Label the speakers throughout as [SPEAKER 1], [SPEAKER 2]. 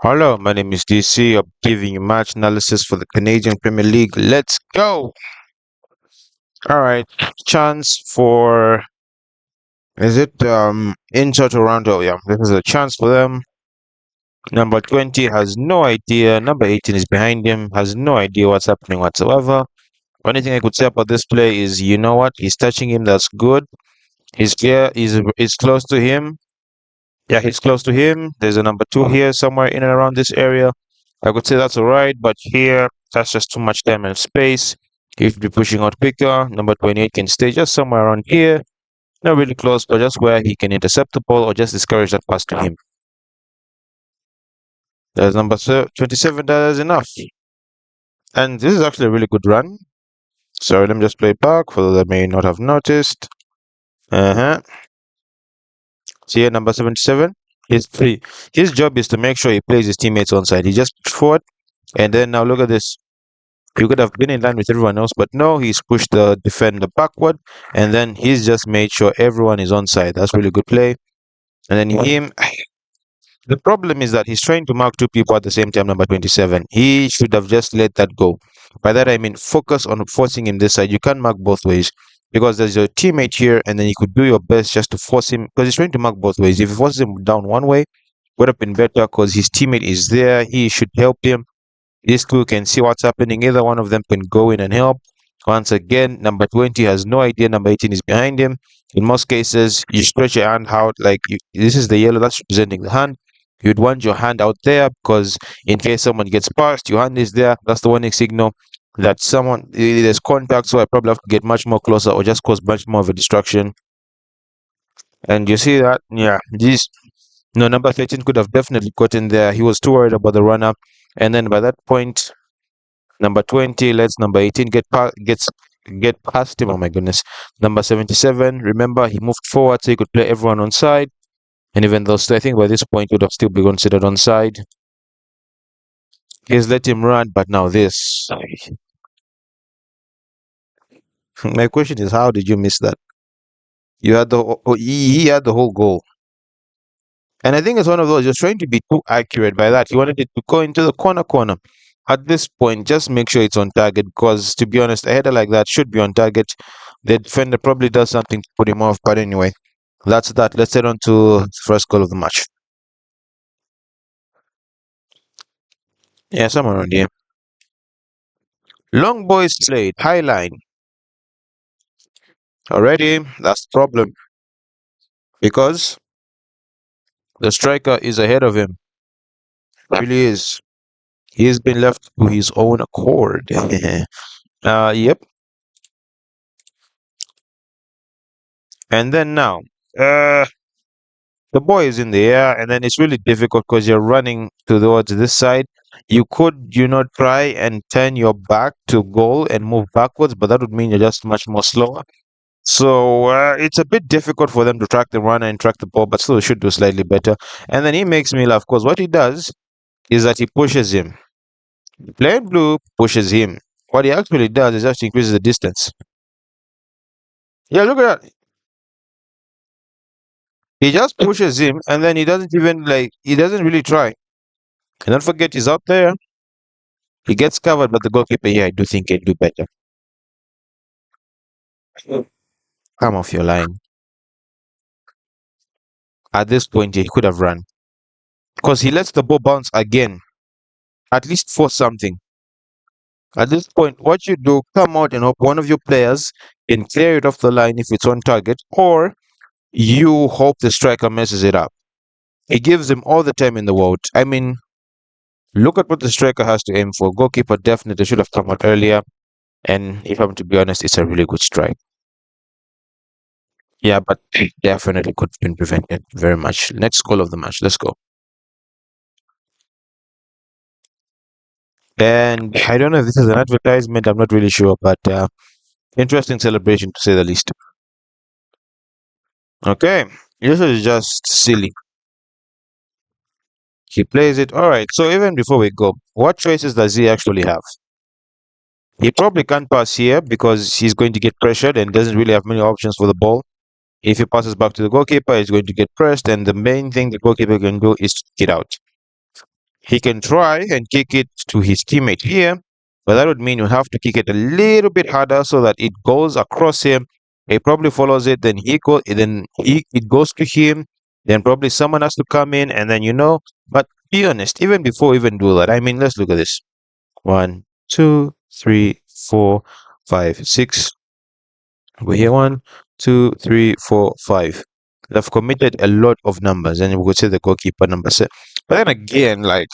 [SPEAKER 1] Hello, my name is DC. I'm giving you match analysis for the Canadian Premier League. Let's go! All right, chance for is it Inter Toronto? Yeah, this is a chance for them. Number 20 has no idea. Number 18 is behind him, has no idea what's happening whatsoever. Only thing I could say about this play is, you know what? He's touching him. That's good. He's clear. He's close to him. Yeah, he's close to him. There's a number two here somewhere in and around this area. I could say that's all right, but here, that's just too much time and space. He should be pushing out quicker. Number 28 can stay just somewhere around here. Not really close, but just where he can intercept the ball or just discourage that pass to him. There's number 27. That is enough. And this is actually a really good run. So let me just play it back for those that may not have noticed. Uh-huh. See here, number 77. His job is to make sure he plays his teammates onside. He just pushed forward, and then now look at this. You could have been in line with everyone else, but no, he's pushed the defender backward, and then he's just made sure everyone is onside. That's really good play. And then him, the problem is that he's trying to mark two people at the same time, number 27. He should have just let that go. By that, I mean focus on forcing him this side. You can't mark both ways because there's your teammate here, and then you could do your best just to force him because he's trying to mark both ways. If you force him down one way, would have been better because his teammate is there. He should help him. These two can see what's happening. Either one of them can go in and help. Once again, number 20 has no idea. Number 18 is behind him. In most cases, you stretch your hand out like this is the yellow that's representing the hand. You'd want your hand out there because in case someone gets past, your hand is there. That's the warning signal that there's contact. So I probably have to get much more closer or just cause much more of a distraction. And you see that, yeah, this no, number 13 could have definitely gotten there. He was too worried about the runner. And then by that point, number 20 lets number 18 get past him. Oh my goodness. Number 77, remember, he moved forward so he could play everyone on side. And even though I think by this point, he would have still been considered on side. He's let him run, but now this. My question is, how did you miss that? You had he had the whole goal. And I think it's one of those, you're trying to be too accurate by that. You wanted it to go into the corner. At this point, just make sure it's on target because, to be honest, a header like that should be on target. The defender probably does something to put him off. But anyway, that's that. Let's head on to the first goal of the match. Yeah, somewhere around here. Long boys played, high line. Already, that's the problem because the striker is ahead of him. Really is. He's been left to his own accord. Yep. And then now, the ball is in the air, and then it's really difficult because you're running towards this side. You could, try and turn your back to goal and move backwards, but that would mean you're just much more slower. So it's a bit difficult for them to track the runner and track the ball, but still they should do slightly better. And then he makes me laugh because what he does is that he pushes him. Plain blue pushes him. What he actually does is actually increases the distance. Yeah, look at that. He just pushes him, and then he doesn't even he doesn't really try. And don't forget, he's out there. He gets covered, but the goalkeeper here, I do think can do better. Come off your line. At this point, he could have run because he lets the ball bounce again. At least force something. At this point, what you do, come out and hope one of your players can clear it off the line if it's on target, or you hope the striker messes it up. He gives him all the time in the world. I mean, look at what the striker has to aim for. Goalkeeper definitely should have come out earlier. And if I'm to be honest, it's a really good strike. Yeah, but definitely could have been prevented very much. Next goal of the match. Let's go. And I don't know if this is an advertisement. I'm not really sure, but interesting celebration to say the least. Okay, this is just silly. He plays it. All right. So even before we go, what choices does he actually have? He probably can't pass here because he's going to get pressured and doesn't really have many options for the ball. If he passes back to the goalkeeper, he's going to get pressed, and the main thing the goalkeeper can do is to get out. He can try and kick it to his teammate here, but that would mean you have to kick it a little bit harder so that it goes across him. He probably follows it, then it goes to him. Then probably someone has to come in, and then But be honest, even before we even do that, I mean, let's look at this. 1, 2, 3, 4, 5, 6. We're here 1, 2, 3, 4, 5. They've committed a lot of numbers, and we could say the goalkeeper number set. But then again, like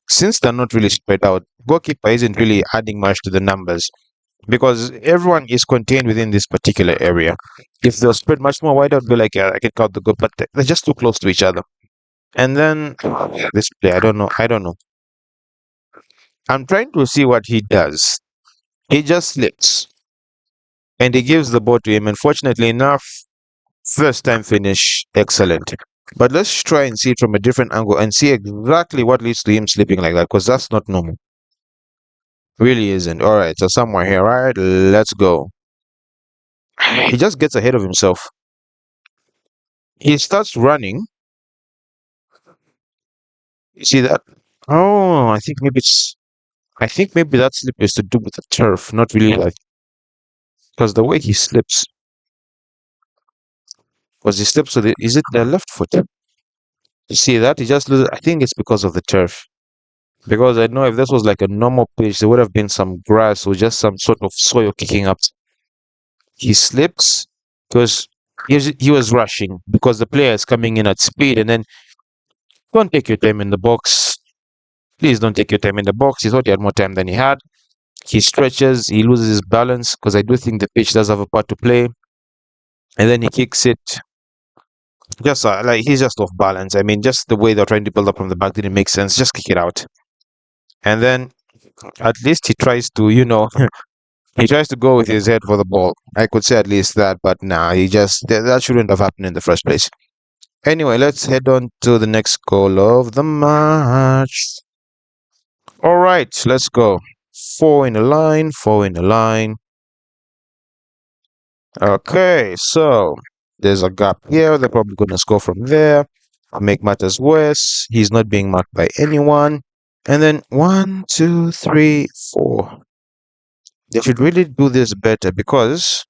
[SPEAKER 1] since they're not really spread out, goalkeeper isn't really adding much to the numbers because everyone is contained within this particular area. If they're spread much more wide, I'd be like, yeah, I can count the goal, but they're just too close to each other. And then this play, I don't know. I don't know. I'm trying to see what he does. He just slips and he gives the ball to him. Unfortunately enough, first time finish, excellent. But let's try and see it from a different angle and see exactly what leads to him sleeping like that, because that's not normal. Really isn't. All right, so somewhere here, right? Let's go. He just gets ahead of himself. He starts running. You see that? Oh, I think maybe that slip is to do with the turf, not really like, because the way he slips, because he slips with it, is it the left foot? You see that? He just loses. I think it's because of the turf. Because I know if this was like a normal pitch, there would have been some grass or just some sort of soil kicking up. He slips because he was rushing because the player is coming in at speed, and then don't take your time in the box. Please don't take your time in the box. He thought he had more time than he had. He stretches, he loses his balance because I do think the pitch does have a part to play. And then he kicks it. Just like he's just off balance. I mean, just the way they're trying to build up from the back didn't make sense. Just kick it out. And then at least he tries to, he tries to go with his head for the ball. I could say at least that, but nah, that shouldn't have happened in the first place. Anyway, let's head on to the next goal of the match. All right, let's go. Four in a line, four in a line. Okay, so there's a gap here. They're probably going to score from there. Make matters worse, he's not being marked by anyone. And then 1, 2, 3, 4. They should really do this better because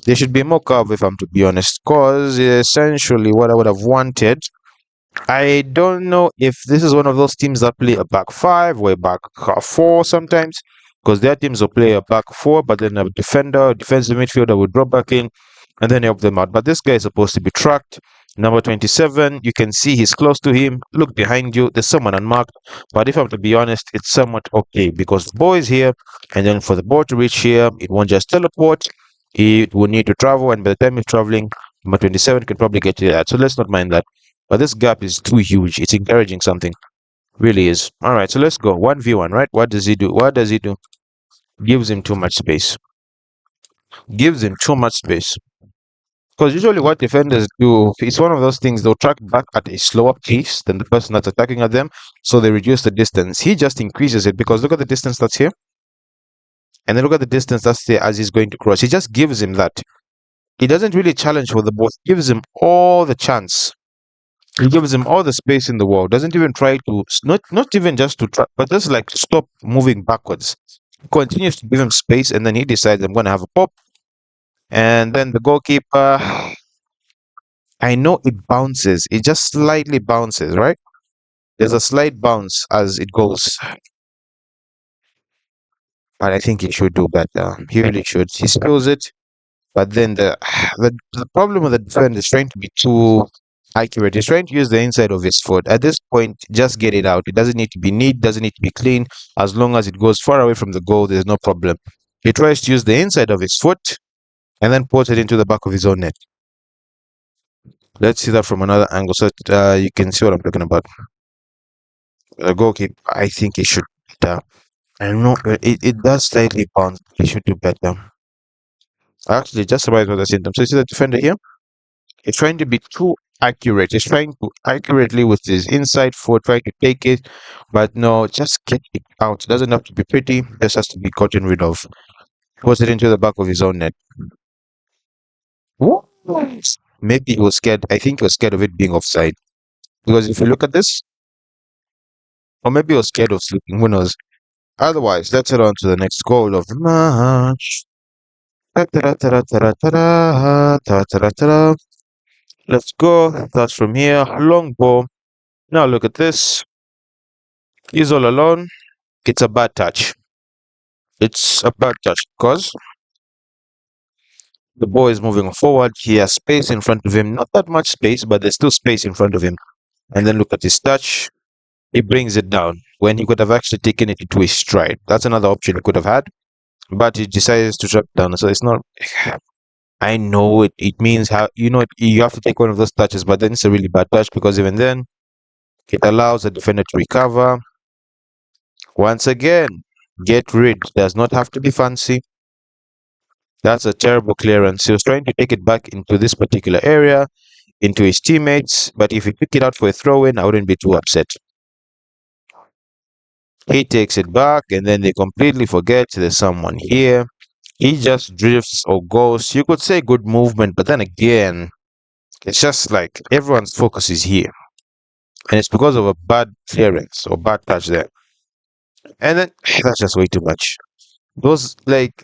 [SPEAKER 1] they should be more cover, if I'm to be honest. Because essentially, what I would have wanted, I don't know if this is one of those teams that play a back five or a back four sometimes, because their teams will play a back four, but then a defensive midfielder will drop back in and then help them out. But this guy is supposed to be tracked. Number 27, you can see he's close to him. Look behind you, there's someone unmarked. But if I'm to be honest, it's somewhat okay because the ball is here, and then for the ball to reach here, it won't just teleport. It will need to travel, and by the time it's traveling, number 27 can probably get to that. So let's not mind that. But this gap is too huge. It's encouraging something. Really is. All right, so let's go. 1v1, right? What does he do? What does he do? Gives him too much space. Gives him too much space. Because usually what defenders do, it's one of those things, they'll track back at a slower pace than the person that's attacking at them, so they reduce the distance. He just increases it because look at the distance that's here, and then look at the distance that's there as he's going to cross. He just gives him that. He doesn't really challenge for the ball. He gives him all the chance. He gives him all the space in the world. Doesn't even try to, not even just to try, but just like stop moving backwards. He continues to give him space, and then he decides I'm going to have a pop. And then the goalkeeper, I know it bounces. It just slightly bounces, right? There's a slight bounce as it goes. But I think he should do better. He really should. He spills it, but then the problem with the defender is trying to be too accurate. He's trying to use the inside of his foot. At this point, just get it out. It doesn't need to be neat, doesn't need to be clean. As long as it goes far away from the goal, there's no problem. He tries to use the inside of his foot and then puts it into the back of his own net. Let's see that from another angle so you can see what I'm talking about. The goalkeeper, I think he should do better. I know it does slightly bounce. He should do better. Actually, just about what I said. So you see the defender here? He's trying to be too accurate. He's trying to accurately with his inside foot, trying to take it, but no, just get it out. It doesn't have to be pretty. Just has to be gotten rid of. Puts it into the back of his own net. What? Maybe he was scared. I think he was scared of it being offside. Because if you look at this, Or maybe he was scared of sleeping. Who knows? Otherwise, let's head on to the next goal of the match. Ta-ta-ra-ta-ra-ta-ra-ta-ra, ta-ta-ra-ta-ra. Let's go. That's from here. Long ball. Now look at this. He's all alone. It's a bad touch. It's a bad touch because the ball is moving forward. He has space in front of him. Not that much space, but there's still space in front of him. And then look at his touch. He brings it down when he could have actually taken it into his stride. That's another option he could have had, but he decides to drop down. So it's not. I know it means how you have to take one of those touches, but then it's a really bad touch because even then it allows the defender to recover. Once again, get rid. Does not have to be fancy. That's a terrible clearance. He was trying to take it back into this particular area, into his teammates, but if he took it out for a throw in, I wouldn't be too upset. He takes it back, and then they completely forget there's someone here. He just drifts or goes. You could say good movement, but then again, it's just like everyone's focus is here. And it's because of a bad clearance or bad touch there. And then that's just way too much. Those, like,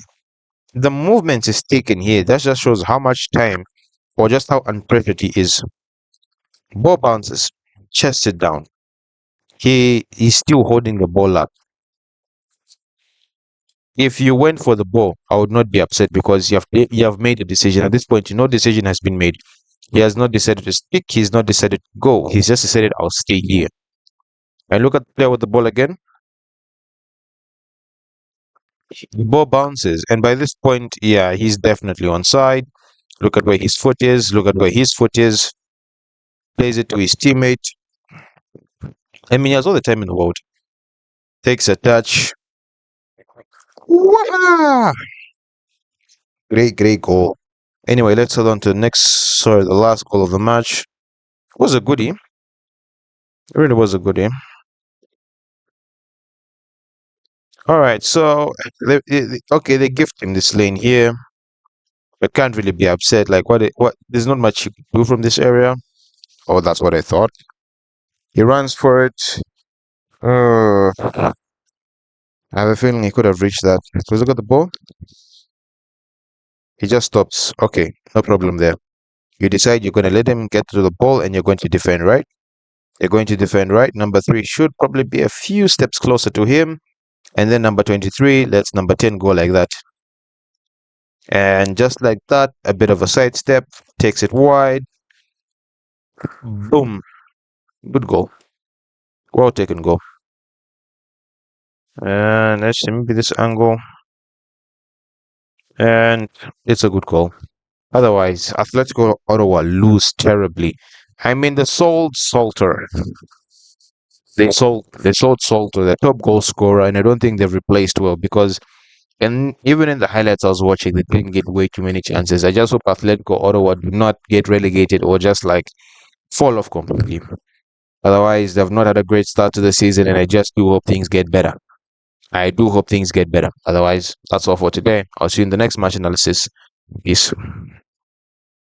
[SPEAKER 1] the movement is taken here. That just shows how much time or just how unprepared he is. Ball bounces, chest it down. He's still holding the ball up. If you went for the ball, I would not be upset because you have made a decision. At this point, no decision has been made. He has not decided to stick. He's not decided to go. He's just decided I'll stay here. And look at the player with the ball again. The ball bounces, and by this point, yeah, he's definitely onside. Look at where his foot is. Look at where his foot is. Plays it to his teammate. I mean, he has all the time in the world. Takes a touch. Wah! Great, great goal. Anyway, let's head on to the next. Sorry, the last goal of the match. It was a goodie. It really was a goodie. All right, so okay, they gift him this lane here, but can't really be upset. Like what? There's not much you can do from this area. Oh, that's what I thought. He runs for it. I have a feeling he could have reached that. Was look at the ball. He just stops. Okay, no problem there. You decide you're going to let him get to the ball and you're going to defend, right? You're going to defend, right? Number 3 should probably be a few steps closer to him. And then number 23 lets number 10 go like that. And just like that, a bit of a sidestep, takes it wide. Boom. Good goal. Well taken goal. And let's see, maybe this angle. And it's a good goal. Otherwise, Atletico Ottawa lose terribly. I mean, the sold Salter. They sold Salter, the top goal scorer, and I don't think they've replaced well because, and even in the highlights I was watching, they didn't get way too many chances. I just hope Atletico Ottawa do not get relegated or just like fall off completely. Otherwise, they've not had a great start to the season, and I just do hope things get better. I do hope things get better. Otherwise, that's all for today. I'll see you in the next match analysis. Peace.